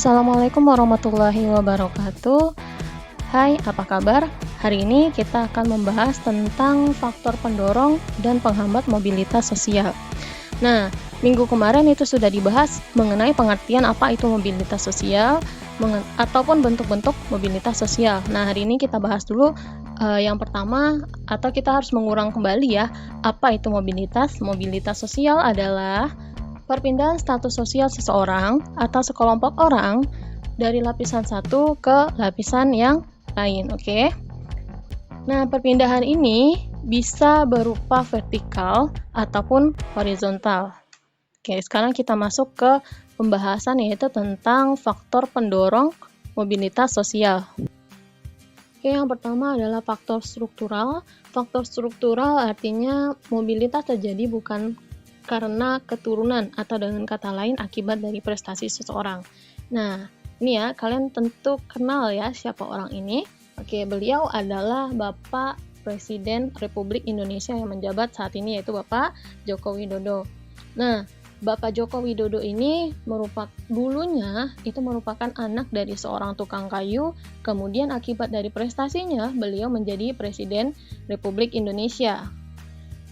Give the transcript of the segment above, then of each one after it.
Assalamualaikum warahmatullahi wabarakatuh. Hai, apa kabar? Hari ini kita akan membahas tentang faktor pendorong dan penghambat mobilitas sosial. Nah, minggu kemarin itu sudah dibahas mengenai pengertian apa itu mobilitas sosial ataupun bentuk-bentuk mobilitas sosial. Nah, hari ini kita bahas dulu yang pertama, atau kita harus mengulang kembali ya, apa itu mobilitas? Mobilitas sosial adalah perpindahan status sosial seseorang atau sekelompok orang dari lapisan satu ke lapisan yang lain, oke? Nah, perpindahan ini bisa berupa vertikal ataupun horizontal. Oke, sekarang kita masuk ke pembahasan yaitu tentang faktor pendorong mobilitas sosial. Oke, yang pertama adalah faktor struktural. Faktor struktural artinya mobilitas terjadi bukan karena keturunan atau dengan kata lain akibat dari prestasi seseorang. Nah, ini ya, kalian tentu kenal ya siapa orang ini. Oke, beliau adalah Bapak Presiden Republik Indonesia yang menjabat saat ini, yaitu Bapak Joko Widodo. Nah, Bapak Joko Widodo ini dulunya itu merupakan anak dari seorang tukang kayu, kemudian akibat dari prestasinya beliau menjadi Presiden Republik Indonesia.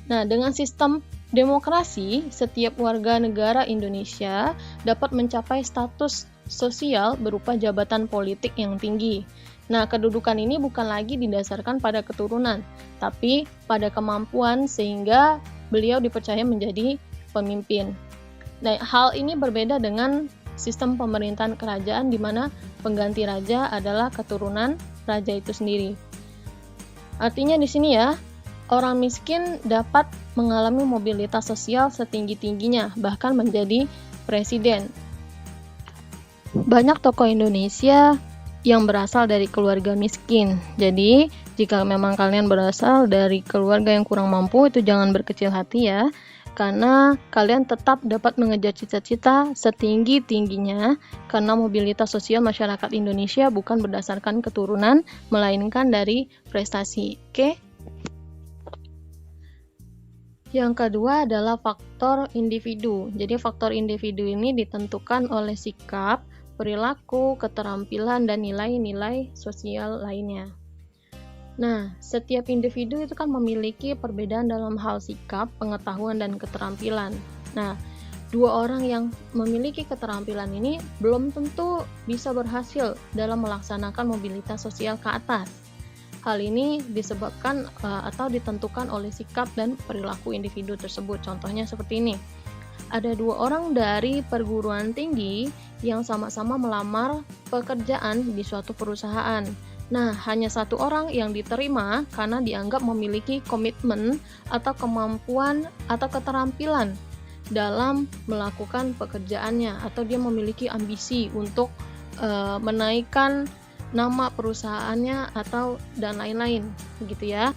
Nah, dengan sistem demokrasi, setiap warga negara Indonesia dapat mencapai status sosial berupa jabatan politik yang tinggi. Nah, kedudukan ini bukan lagi didasarkan pada keturunan, tapi pada kemampuan sehingga beliau dipercaya menjadi pemimpin. Nah, hal ini berbeda dengan sistem pemerintahan kerajaan di mana pengganti raja adalah keturunan raja itu sendiri. Artinya di sini ya, orang miskin dapat mengalami mobilitas sosial setinggi-tingginya, bahkan menjadi presiden. Banyak tokoh Indonesia yang berasal dari keluarga miskin. Jadi, jika memang kalian berasal dari keluarga yang kurang mampu, itu jangan berkecil hati ya, karena kalian tetap dapat mengejar cita-cita setinggi-tingginya, karena mobilitas sosial masyarakat Indonesia bukan berdasarkan keturunan, melainkan dari prestasi. Oke? Yang kedua adalah faktor individu. Jadi faktor individu ini ditentukan oleh sikap, perilaku, keterampilan, dan nilai-nilai sosial lainnya. Nah, setiap individu itu kan memiliki perbedaan dalam hal sikap, pengetahuan, dan keterampilan. Nah, dua orang yang memiliki keterampilan ini belum tentu bisa berhasil dalam melaksanakan mobilitas sosial ke atas. Hal ini disebabkan atau ditentukan oleh sikap dan perilaku individu tersebut. Contohnya seperti ini. Ada dua orang dari perguruan tinggi yang sama-sama melamar pekerjaan di suatu perusahaan. Nah, hanya satu orang yang diterima karena dianggap memiliki komitmen atau kemampuan atau keterampilan dalam melakukan pekerjaannya, atau dia memiliki ambisi untuk menaikkan nama perusahaannya atau dan lain-lain, begitu ya.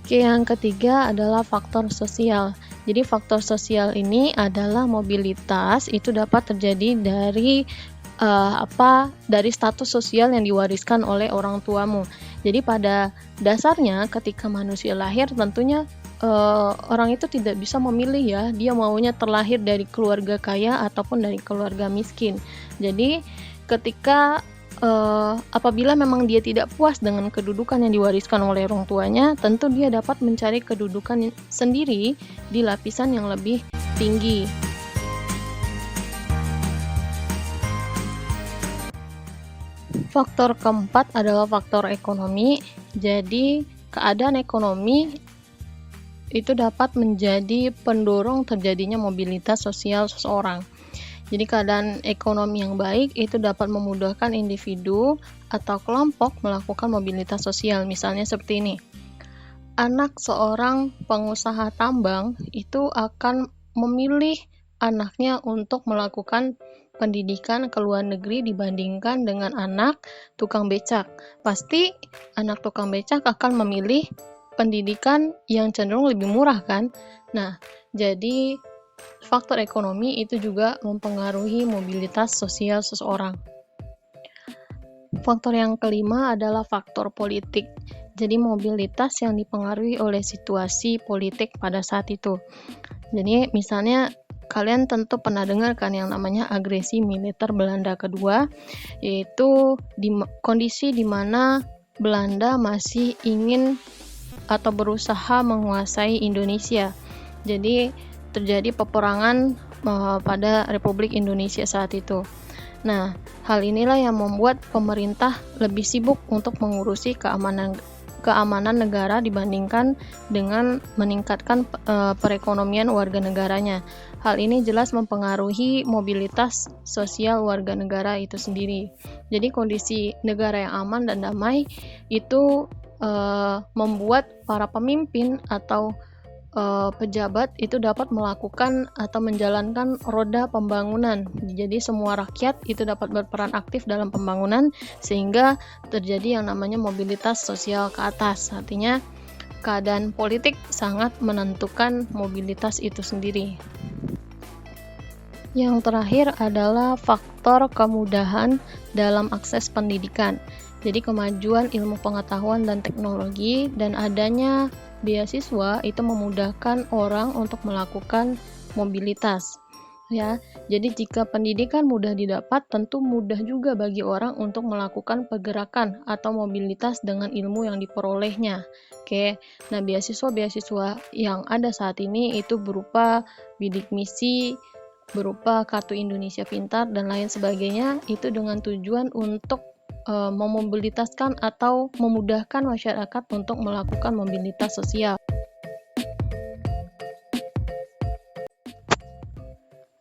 Oke, yang ketiga adalah faktor sosial. Jadi faktor sosial ini adalah mobilitas itu dapat terjadi dari dari status sosial yang diwariskan oleh orang tuamu. Jadi pada dasarnya ketika manusia lahir tentunya orang itu tidak bisa memilih ya, dia maunya terlahir dari keluarga kaya ataupun dari keluarga miskin. Jadi ketika apabila memang dia tidak puas dengan kedudukan yang diwariskan oleh orang tuanya, tentu dia dapat mencari kedudukan sendiri di lapisan yang lebih tinggi. Faktor keempat adalah faktor ekonomi. Jadi, keadaan ekonomi itu dapat menjadi pendorong terjadinya mobilitas sosial seseorang. Jadi keadaan ekonomi yang baik itu dapat memudahkan individu atau kelompok melakukan mobilitas sosial. Misalnya seperti ini. Anak seorang pengusaha tambang itu akan memilih anaknya untuk melakukan pendidikan ke luar negeri dibandingkan dengan anak tukang becak. Pasti anak tukang becak akan memilih pendidikan yang cenderung lebih murah kan? Nah, jadi faktor ekonomi itu juga mempengaruhi mobilitas sosial seseorang. Faktor yang kelima adalah faktor politik. Jadi mobilitas yang dipengaruhi oleh situasi politik pada saat itu. Jadi misalnya kalian tentu pernah dengar kan yang namanya agresi militer Belanda kedua, yaitu kondisi di mana Belanda masih ingin atau berusaha menguasai Indonesia. Jadi terjadi peperangan pada Republik Indonesia saat itu. Nah, hal inilah yang membuat pemerintah lebih sibuk untuk mengurusi keamanan negara dibandingkan dengan meningkatkan perekonomian warga negaranya. Hal ini jelas mempengaruhi mobilitas sosial warga negara itu sendiri. Jadi kondisi negara yang aman dan damai itu membuat para pemimpin atau pejabat itu dapat melakukan atau menjalankan roda pembangunan. Jadi semua rakyat itu dapat berperan aktif dalam pembangunan sehingga terjadi yang namanya mobilitas sosial ke atas. Artinya keadaan politik sangat menentukan mobilitas itu sendiri. Yang terakhir adalah faktor kemudahan dalam akses pendidikan. Jadi kemajuan ilmu pengetahuan dan teknologi dan adanya beasiswa itu memudahkan orang untuk melakukan mobilitas. Ya, jadi jika pendidikan mudah didapat, tentu mudah juga bagi orang untuk melakukan pergerakan atau mobilitas dengan ilmu yang diperolehnya. Oke, nah beasiswa-beasiswa yang ada saat ini itu berupa bidik misi, berupa kartu Indonesia Pintar dan lain sebagainya, itu dengan tujuan untuk memobilitaskan atau memudahkan masyarakat untuk melakukan mobilitas sosial.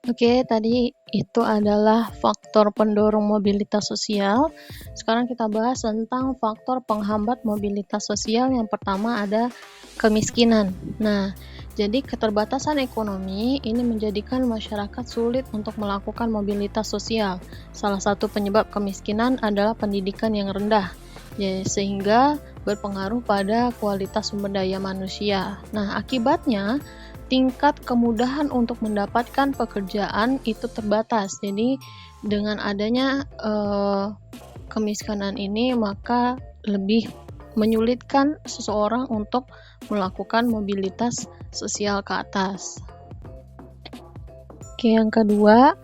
Oke, tadi itu adalah faktor pendorong mobilitas sosial. Sekarang kita bahas tentang faktor penghambat mobilitas sosial. Yang pertama ada kemiskinan. Nah, jadi keterbatasan ekonomi ini menjadikan masyarakat sulit untuk melakukan mobilitas sosial. Salah satu penyebab kemiskinan adalah pendidikan yang rendah, ya, sehingga berpengaruh pada kualitas sumber daya manusia. Nah, akibatnya tingkat kemudahan untuk mendapatkan pekerjaan itu terbatas. Jadi dengan adanya kemiskinan ini maka lebih menyulitkan seseorang untuk melakukan mobilitas sosial ke atas. Oke, yang kedua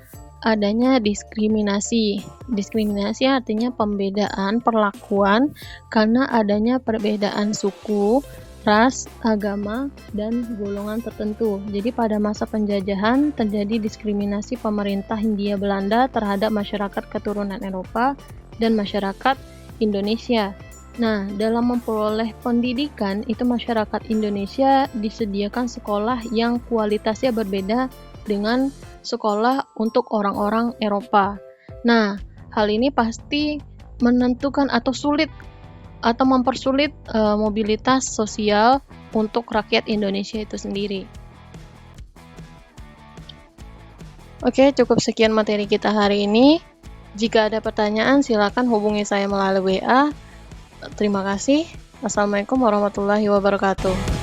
adanya diskriminasi. Diskriminasi artinya pembedaan perlakuan karena adanya perbedaan suku, ras, agama, dan golongan tertentu. Jadi pada masa penjajahan terjadi diskriminasi pemerintah Hindia Belanda terhadap masyarakat keturunan Eropa dan masyarakat Indonesia. Nah, dalam memperoleh pendidikan itu masyarakat Indonesia disediakan sekolah yang kualitasnya berbeda dengan sekolah untuk orang-orang Eropa. Nah, hal ini pasti menentukan atau sulit atau mempersulit mobilitas sosial untuk rakyat Indonesia itu sendiri. Oke, cukup sekian materi kita hari ini. Jika ada pertanyaan, silakan hubungi saya melalui WA. Terima kasih. Assalamualaikum warahmatullahi wabarakatuh.